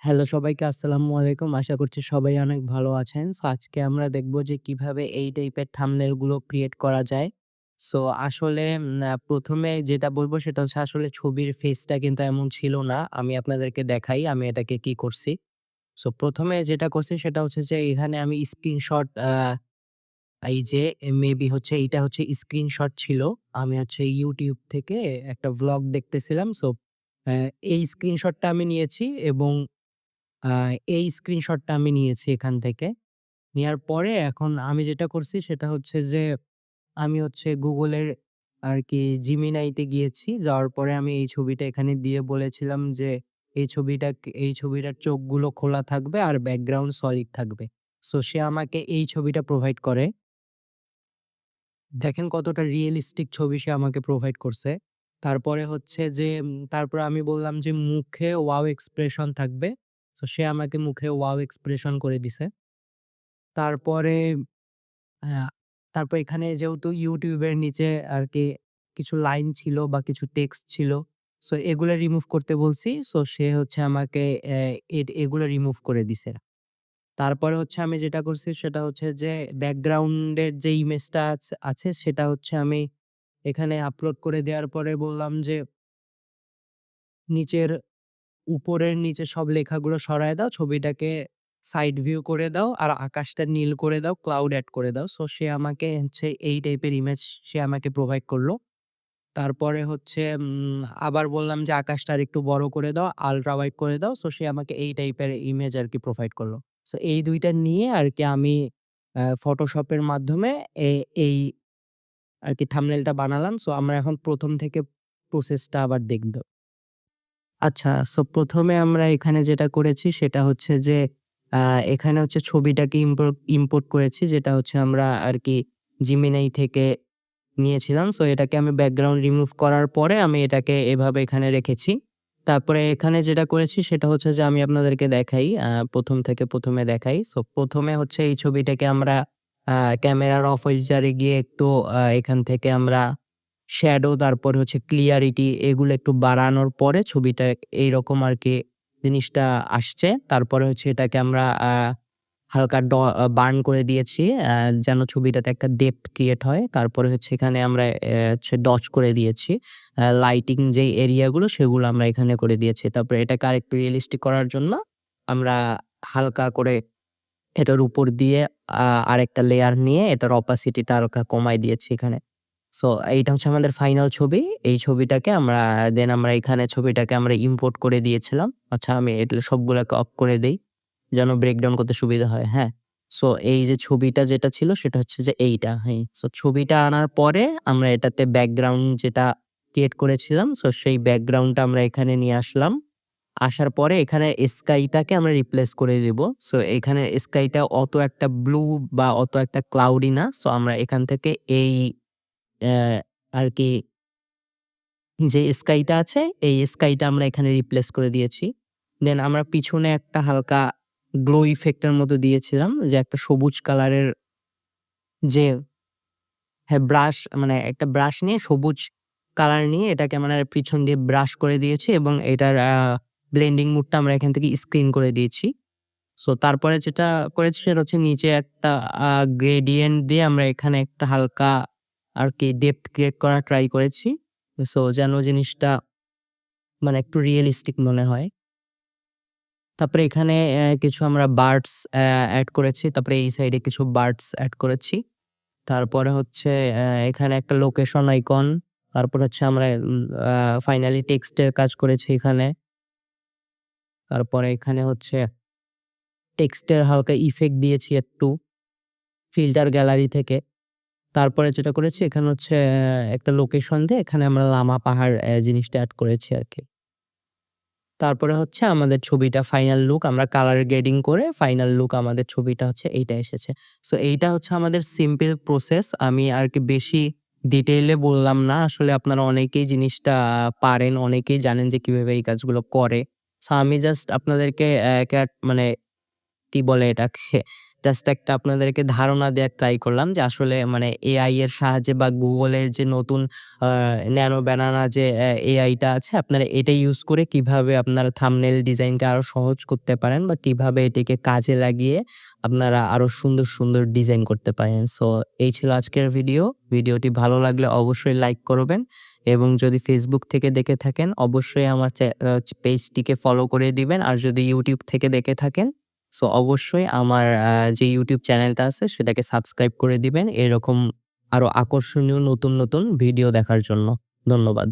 Hello সবাইকে আসসালামু আলাইকুম। আশা করছি সবাই অনেক ভালো আছেন। সো আজকে আমরা দেখব যে কিভাবে এই টাইপের থাম্বনেল গুলো ক্রিয়েট করা যায়। সো আসলে ১ম এ যেটা বলব সেটা হচ্ছে আসলে ছবির ফেসটা কিন্তু এমন ছিল না। আমি আপনাদেরকে দেখাই আমি এটাকে কি করছি। সো ১ম এ যেটা করছি সেটা হচ্ছে যে এখানে আমি স্ক্রিনশট এই যে মেবি হচ্ছে এইটা হচ্ছে স্ক্রিনশট ছিল। আমি হচ্ছে YouTube থেকে একটা ভ্লগ দেখতেছিলাম। সো অ্যা এই স্ক্রিনশটটা আমি নিয়েছি এবং আ এই স্ক্রিনশটটা আমি নিয়েছি এখান থেকে। নেয়ার পরে এখন আমি যেটা করছি সেটা হচ্ছে যে, আমি হচ্ছে Google এর আরকি Gemini তে গিয়েছি। যাওয়ার পরে আমি এই ছবিটা এখানে দিয়ে বলেছিলাম যে, এই ছবিটার চোখগুলো খোলা থাকবে আর ব্যাকগ্রাউন্ড সলিড থাকবে। সো সে আমাকে এই ছবিটা প্রোভাইড করে। দেখেন কতটা রিয়ালিস্টিক ছবি সে আমাকে প্রোভাইড করছে। তারপরে হচ্ছে যে তারপরে আমি বললাম যে মুখে ওয়াও এক্সপ্রেশন থাকবে। সো সে আমাকে মুখে ওয়াও এক্সপ্রেশন করে দিছে। তারপরে আ তারপর এখানে যেহেতু YouTube এর নিচে আরকি কিছু লাইন ছিল বা কিছু টেক্সট ছিল। সো এগুলা রিমুভ করতে বলছি। সো সে হচ্ছে আমাকে এগুলো রিমুভ করে দিছে। তারপরে হচ্ছে আমি যেটা করছি সেটা হচ্ছে যে ব্যাকগ্রাউন্ডের যে ইমেজটা আছে সেটা হচ্ছে আমি এখানে আপলোড করে দেওয়ার পরে বললাম যে, নিচের উপরের নিচে সব লেখাগুলো সরায় দাও। ছবিটাকে সাইড ভিউ করে দাও। আর আকাশটা নীল করে দাও, ক্লাউড এড করে দাও। সো সে আমাকে হচ্ছে এই টাইপের ইমেজ সে আমাকে প্রোভাইড করল। তারপরে হচ্ছে আবার বললাম যে আকাশটা আরেকটু বড় করে দাও, আল্ট্রা ওয়াইড করে দাও। সো সে আমাকে এই টাইপের ইমেজ আরকি প্রোভাইড করল। সো এই ২ টা নিয়ে আরকি আমি Photoshop এর মাধ্যমে এই আরকি থাম্বনেইলটা বানালাম। সো আমরা এখন ১ম থেকে প্রসেসটা আবার দেখব। আচ্ছা, সো ১ম এ আমরা এখানে যেটা করেছি সেটা হচ্ছে যে, আ এখানে হচ্ছে ছবিটাকে ইম্পোর্ট করেছি যেটা হচ্ছে আমরা আরকি Gemini থেকে নিয়েছিলাম। সো এটাকে আমি ব্যাকগ্রাউন্ড রিমুভ করার পরে আমি এটাকে এভাবে এখানে রেখেছি। তারপরে এখানে যেটা করেছি সেটা হচ্ছে যে আমি আপনাদেরকে দেখাই, ১ম থেকে ১ম এ দেখাই। সো ১ম এ হচ্ছে এই ছবিটাকে আমরা আ ক্যামেরার অফ ফিচারে গিয়ে একটু এখান থেকে আমরা শ্যাডো তারপরে হচ্ছে ক্লিয়ারিটি এগুলো একটু বাড়ানোর পরে ছবিটা এইরকম আরকি জিনিসটা আসছে। তারপরে হচ্ছে এটাকে আমরা হালকা বার্ন করে দিয়েছি যেন ছবিটাতে একটা ডেপথ ক্রিয়েট হয়। তারপরে হচ্ছে এখানে আমরা হচ্ছে ডজ করে দিয়েছি। লাইটিং যেই এরিয়া গুলো সেগুলো আমরা এখানে করে দিয়েছি। তারপরে এটাকে আরেকটু রিয়ালিস্টিক করার জন্য আমরা হালকা করে এটার উপর দিয়ে আরেকটা লেয়ার নিয়ে এটার অপাসিটি টা হালকা কমায় দিয়েছি এখানে। সো এইটা হচ্ছে আমাদের ফাইনাল ছবি। এই ছবিটাকে আমরা এখানে ছবিটাকে আমরা ইম্পোর্ট করে দিয়েছিলাম। আচ্ছা, আমি এগুলো সবগুলাকে অফ করে দেই। যেন ব্রেকডাউন করতে সুবিধা হয়, হ্যাঁ? সো এই যে ছবিটা যেটা ছিল সেটা হচ্ছে যে এইটা, হ্যাঁ। সো ছবিটা আনার পরে আমরা এটাতে ব্যাকগ্রাউন্ড যেটা ক্রিয়েট করেছিলাম, সো সেই ব্যাকগ্রাউন্ডটা আমরা এখানে নিয়ে আসলাম। আসার পরে এখানে স্কাইটাকে আমরা রিপ্লেস করে দিব। সো এখানে স্কাইটা অত একটা ব্লু বা অত একটা ক্লাউডি না। সো আমরা এখান থেকে এই অ্যা আরকি যে স্কাইটা আছে, এই স্কাইটা আমরা এখানে রিপ্লেস করে দিয়েছি। দেন আমরা পিছনে একটা হালকা গ্লো ইফেক্ট এর মতো দিয়েছিলাম যে একটা সবুজ কালারের যে হ্যাঁ, মানে একটা ব্রাশ নিয়ে সবুজ কালার নিয়ে এটাকে আমরা পিছন দিয়ে ব্রাশ করে দিয়েছি এবং এটার ব্লেন্ডিং মুডটা আমরা এখান থেকে স্ক্রিন করে দিয়েছি। সো তারপরে যেটা করেছি সেটা হচ্ছে নিচে একটা আ গ্রেডিয়েন্ট দিয়ে আমরা এখানে একটা হালকা আরকি ডেপথ ক্রিয়েট করার ট্রাই করেছি। সো যেন জিনিসটা মানে একটু রিয়ালিস্টিক মনে হয়। তারপরে এখানে কিছু আমরা বার্ডস এড করেছি। তারপরে এই সাইডে কিছু বার্ডস এড করেছি। তারপরে হচ্ছে এখানে একটা লোকেশন আইকন। তারপর হচ্ছে আমরা আ ফাইনালি টেক্সটের কাজ করেছি এখানে। তারপরে এখানে হচ্ছে টেক্সটের হালকা ইফেক্ট দিয়েছি একটু ফিল্টার গ্যালারি থেকে। তারপরে যেটা করেছি এখানে হচ্ছে একটা লোকেশন দিয়ে এখানে আমরা লামা পাহাড় জিনিসটা এড করেছি আরকি। তারপরে হচ্ছে আমাদের ছবিটা ফাইনাল লুক আমরা কালার গ্রেডিং করে ফাইনাল লুক আমাদের ছবিটা হচ্ছে এইটা এসেছে। সো এইটা হচ্ছে আমাদের সিম্পল প্রসেস। আমি আরকি বেশি ডিটেইলে বললাম না। আসলে আপনারা অনেকেই জিনিসটা পারেন, অনেকেই জানেন যে কিভাবে এই কাজগুলো করে। সো আমি জাস্ট আপনাদেরকে মানে কি বলে এটাকে? জাস্ট একটা আপনাদেরকে ধারণা দেওয়ার ট্রাই করলাম যে আসলে মানে এআই এর সাহায্যে বা Google এর যে নতুন আ ন্যানো ব্যানানা যে এআইটা আছে আপনারা এটা ইউজ করে কিভাবে আপনারা থাম্বনেইল ডিজাইনটা আরো সহজ করতে পারেন বা কিভাবে এটিকে কাজে লাগিয়ে আপনারা আরো সুন্দর, সুন্দর ডিজাইন করতে পারেন। সো এই ছিল আজকের ভিডিও। ভিডিওটি ভালো লাগলে অবশ্যই লাইক করবেন এবং যদি Facebook থেকে দেখে থাকেন অবশ্যই আমার পেজটিকে ফলো করে দিবেন। আর যদি YouTube থেকে দেখে থাকেন সো অবশ্যই আমার যে YouTube চ্যানেলটা আছে সেটাকে সাবস্ক্রাইব করে দিবেন। এরকম আরো আকর্ষণীয় নতুন, নতুন ভিডিও দেখার জন্য। ধন্যবাদ।